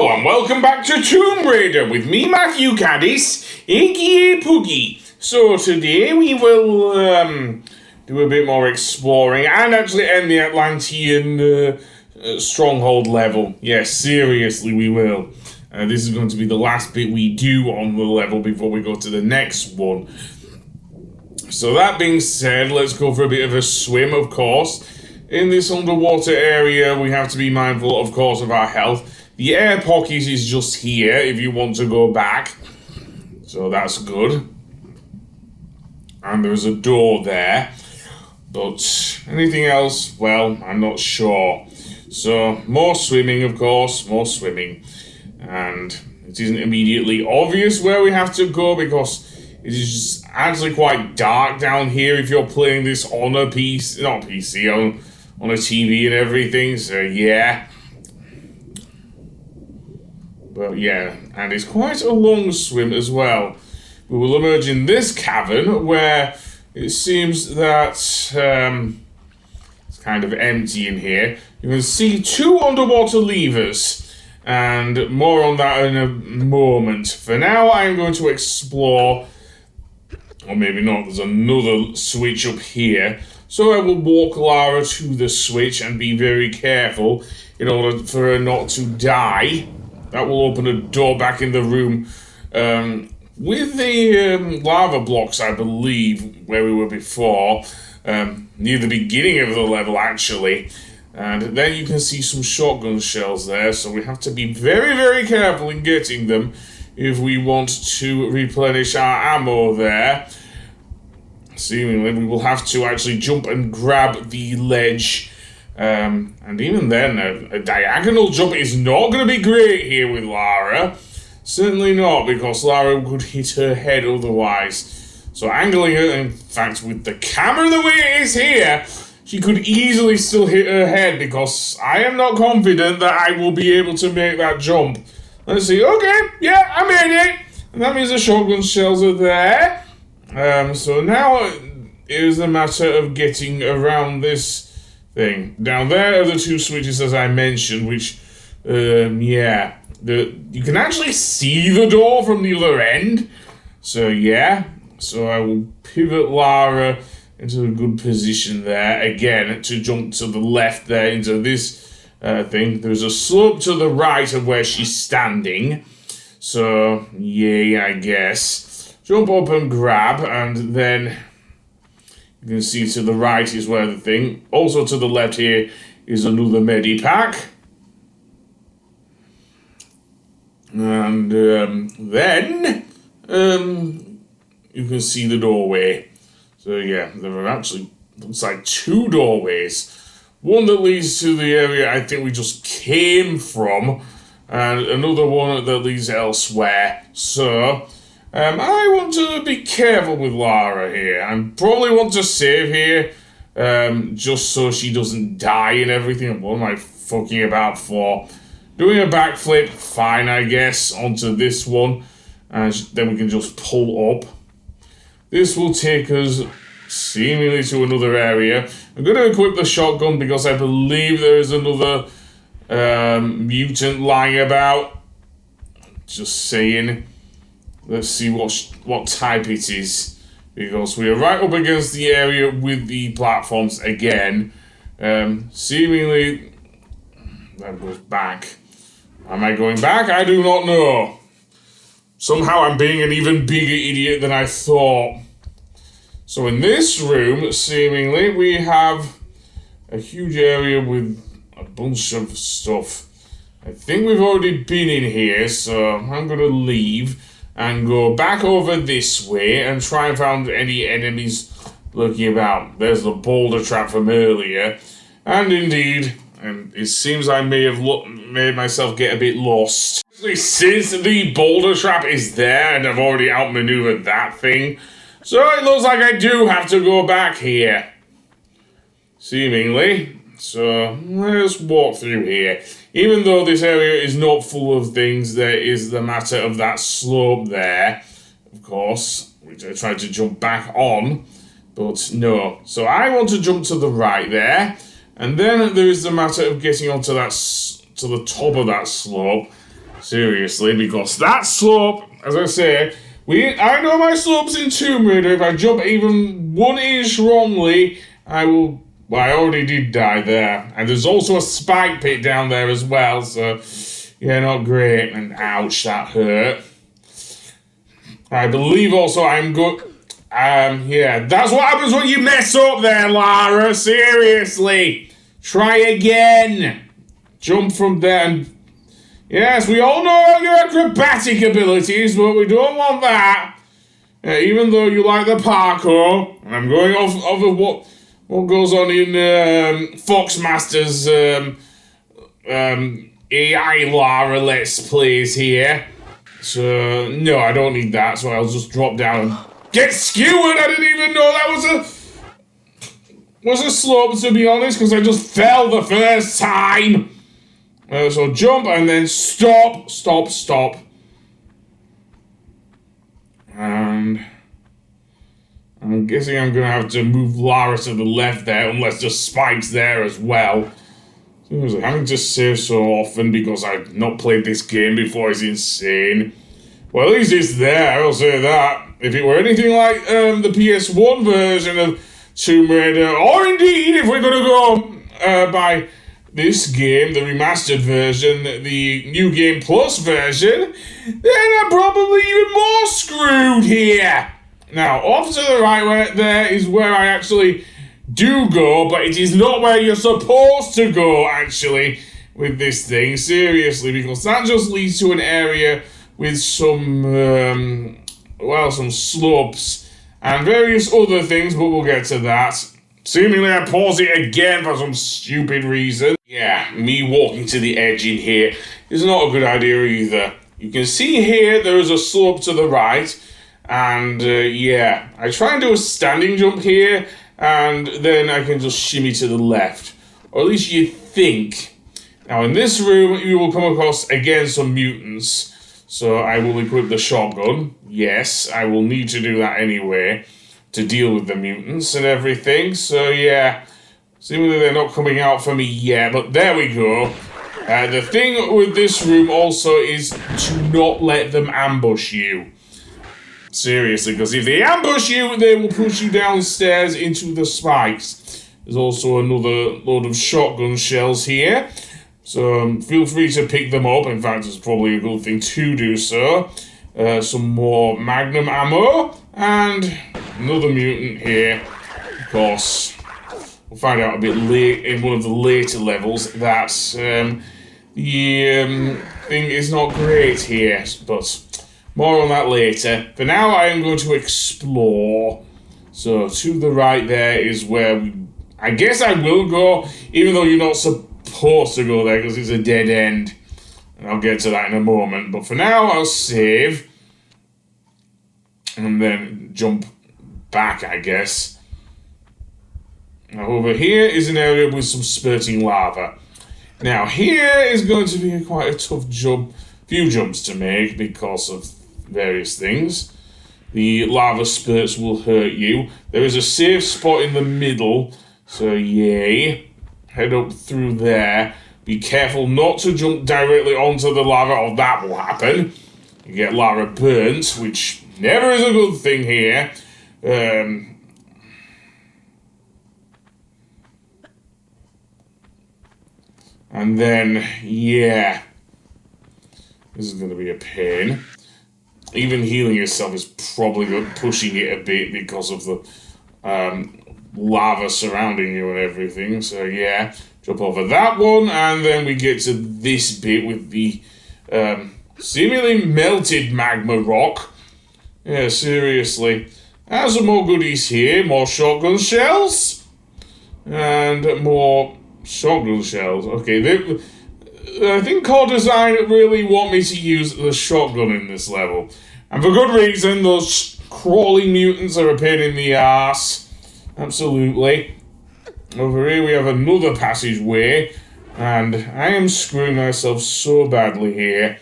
Hello and welcome back to Tomb Raider with me, Matthew Caddis, aka Poogie. So today we will do a bit more exploring and actually end the Atlantean stronghold level. Yes, seriously we will. This is going to be the last bit we do on the level before we go to the next one. So that being said, let's go for a bit of a swim, of course. In this underwater area, we have to be mindful, of course, of our health. The air pocket is just here if you want to go back. So that's good. And there's a door there. But anything else, well, I'm not sure. So more swimming, of course, more swimming. And it isn't immediately obvious where we have to go because it is just actually quite dark down here if you're playing this on a PC, not PC, on a TV and everything, so yeah. But yeah, and it's quite a long swim as well. We will emerge in this cavern where it seems that it's kind of empty in here. You can see two underwater levers, and more on that in a moment. For now, I'm going to explore, or maybe not, there's another switch up here. So I will walk Lara to the switch and be very careful in order for her not to die. That will open a door back in the room with the lava blocks, I believe, where we were before, near the beginning of the level, actually. And then you can see some shotgun shells there, so we have to be very, very careful in getting them if we want to replenish our ammo there. Seemingly, we will have to actually jump and grab the ledge. And even then, a diagonal jump is not going to be great here with Lara. Certainly not, because Lara could hit her head otherwise. So angling her, in fact, with the camera the way it is here, she could easily still hit her head, because I am not confident that I will be able to make that jump. Let's see. Okay, yeah, I made it. And that means the shotgun shells are there. So now it is a matter of getting around this thing. Down there are the two switches as I mentioned, which, yeah, you can actually see the door from the other end. So yeah, so I will pivot Lara into a good position there, again, to jump to the left there into this thing. There's a slope to the right of where she's standing. So, yeah, I guess. Jump up and grab, and then you can see to the right is where the thing. Also to the left here is another medipack. And then you can see the doorway. So yeah, there are actually, looks like two doorways. One that leads to the area I think we just came from, and another one that leads elsewhere. So I want to be careful with Lara here. I probably want to save here, just so she doesn't die and everything. What am I fucking about for? Doing a backflip, fine, I guess, onto this one. And then we can just pull up. This will take us seemingly to another area. I'm going to equip the shotgun because I believe there is another mutant lying about. Just saying. Let's see what type it is, because we are right up against the area with the platforms again. Seemingly, that goes back. Am I going back? I do not know. Somehow I'm being an even bigger idiot than I thought. So in this room, seemingly, we have a huge area with a bunch of stuff. I think we've already been in here, so I'm going to leave and go back over this way and try and find any enemies lurking about. There's the boulder trap from earlier. And indeed, and it seems I may have made myself get a bit lost. Since the boulder trap is there and I've already outmaneuvered that thing, so it looks like I do have to go back here. Seemingly. So let's walk through here. Even though this area is not full of things, there is the matter of that slope there, of course, which I tried to jump back on, but no. So I want to jump to the right there, and then there is the matter of getting onto that, to the top of that slope, Seriously, because that slope, as I say, I know my slopes in Tomb Raider. If I jump even 1 inch wrongly, I will... Well, I already did die there. And there's also a spike pit down there as well, so... Yeah, not great. And ouch, that hurt. I believe also I'm good... yeah, that's what happens when you mess up there, Lara. Seriously. Try again. Jump from there and... Yes, we all know your acrobatic abilities, but we don't want that. Even though you like the parkour, I'm going off of what goes on in Foxmaster's AI Lara Let's Plays here. So, no, I don't need that, so I'll just drop down and get skewered. I didn't even know that was a slope, to be honest, because I just fell the first time. So jump and then stop. And I'm guessing I'm going to have to move Lara to the left there, unless there's spikes there as well. Seriously, having to save so often because I've not played this game before is insane. Well, at least it's there, I'll say that. If it were anything like the PS1 version of Tomb Raider, or indeed if we're going to go by this game, the remastered version, the New Game Plus version, then I'm probably even more screwed here. Now, off to the right there is where I actually do go, but it is not where you're supposed to go, actually, with this thing, seriously, because that just leads to an area with some, well, some slopes and various other things, but we'll get to that. Seemingly I pause it again for some stupid reason. Yeah, me walking to the edge in here is not a good idea either. You can see here there is a slope to the right, and yeah, I try and do a standing jump here, and then I can just shimmy to the left. Or at least you think. Now in this room you will come across again some mutants, so I will equip the shotgun. Yes, I will need to do that anyway, to deal with the mutants and everything, so yeah, seemingly they're not coming out for me yet, but there we go. The thing with this room also is to not let them ambush you. Seriously, because if they ambush you, they will push you downstairs into the spikes. There's also another load of shotgun shells here, so feel free to pick them up. In fact, it's probably a good thing to do so. Some more magnum ammo, and another mutant here. Of course, we'll find out a bit late in one of the later levels that the thing is not great here, but more on that later. For now, I am going to explore. So to the right there is where I guess I will go, even though you're not supposed to go there because it's a dead end. And I'll get to that in a moment. But for now, I'll save. And then jump back, I guess. Now over here is an area with some spurting lava. Now here is going to be quite a tough jump, few jumps to make because of various things. The lava spurts will hurt you. There is a safe spot in the middle, so yay. Head up through there. Be careful not to jump directly onto the lava or that will happen. You get lava burnt, which never is a good thing here. And then, yeah. This is going to be a pain. Even healing yourself is probably pushing it a bit because of the lava surrounding you and everything. So yeah, jump over that one, and then we get to this bit with the seemingly melted magma rock. Yeah, seriously. There's some more goodies here. More shotgun shells. And more shotgun shells. Okay, I think Core Design really want me to use the shotgun in this level. And for good reason. Those crawling mutants are a pain in the ass. Absolutely. Over here we have another passageway. And I am screwing myself so badly here.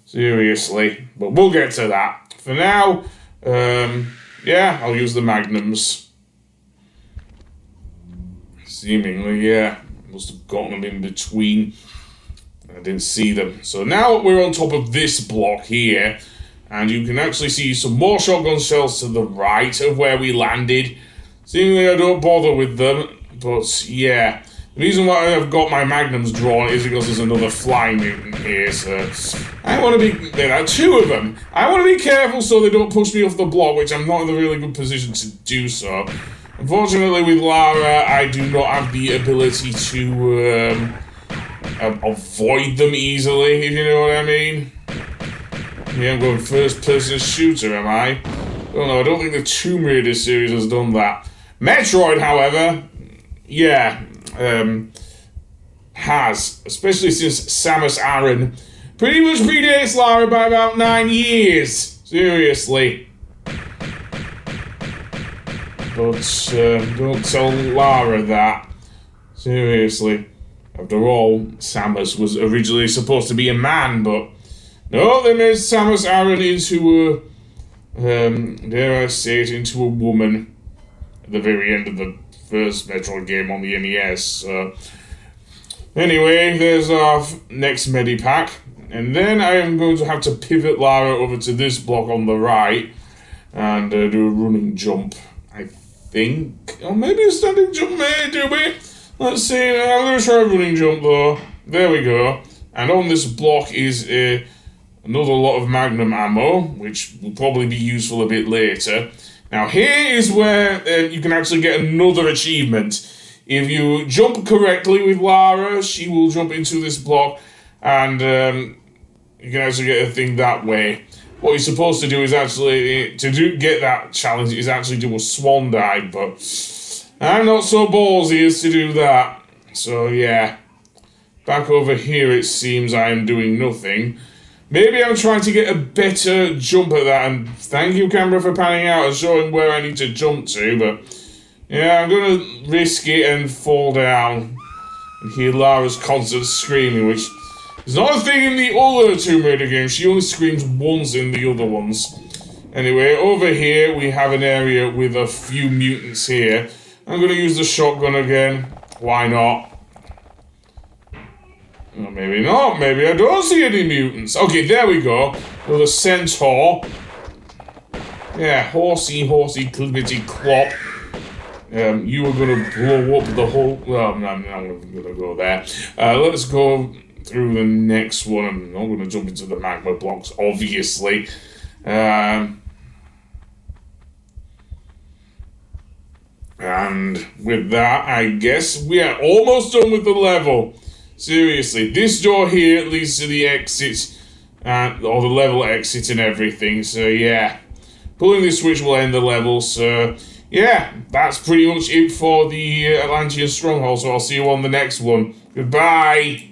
Seriously. But we'll get to that. For now, yeah, I'll use the magnums. Seemingly, yeah. Must have gotten them in between I didn't see them. So now we're on top of this block here, and you can actually see some more shotgun shells to the right of where we landed. Seemingly I don't bother with them, but yeah. The reason why I've got my magnums drawn is because there's another flying mutant here, so I want to be... There are two of them. I want to be careful so they don't push me off the block, which I'm not in a really good position to do so. Unfortunately, with Lara, I do not have the ability to avoid them easily, if you know what I mean. Yeah, I'm going first-person shooter, am I? Oh no, I don't think the Tomb Raider series has done that. Metroid, however, yeah, has, especially since Samus Aran pretty much predates Lara by about 9 years. Seriously. But don't tell Lara that. Seriously. After all, Samus was originally supposed to be a man, but no, they made Samus Aran into a, dare I say it, into a woman at the very end of the first Metroid game on the NES. So anyway, there's our next Medipack. And then I am going to have to pivot Lara over to this block on the right and do a running jump, I think. Or maybe a standing jump, maybe. Let's see, I'm going to try a running jump though. There we go. And on this block is another lot of magnum ammo, which will probably be useful a bit later. Now here is where you can actually get another achievement. If you jump correctly with Lara, she will jump into this block, and you can actually get a thing that way. What you're supposed to do is actually, get that challenge, is actually do a swan dive, but I'm not so ballsy as to do that. So yeah, back over here it seems I am doing nothing. Maybe I'm trying to get a better jump at that, and thank you, camera, for panning out and showing where I need to jump to, but yeah, I'm going to risk it and fall down and hear Lara's constant screaming, which is not a thing in the other Tomb Raider games. She only screams once in the other ones. Anyway, over here we have an area with a few mutants here. I'm going to use the shotgun again. Why not? Well, maybe not. Maybe I don't see any mutants. Okay, there we go. With a centaur. Yeah, horsey, clippity clop. You were going to blow up the whole... Well, no, I'm not going to go there. Let's go through the next one. I'm not going to jump into the magma blocks, obviously. And with that, I guess we are almost done with the level. Seriously, this door here leads to the exit, or the level exit and everything, so yeah. Pulling this switch will end the level, so yeah, that's pretty much it for the Atlantean Stronghold, so I'll see you on the next one. Goodbye!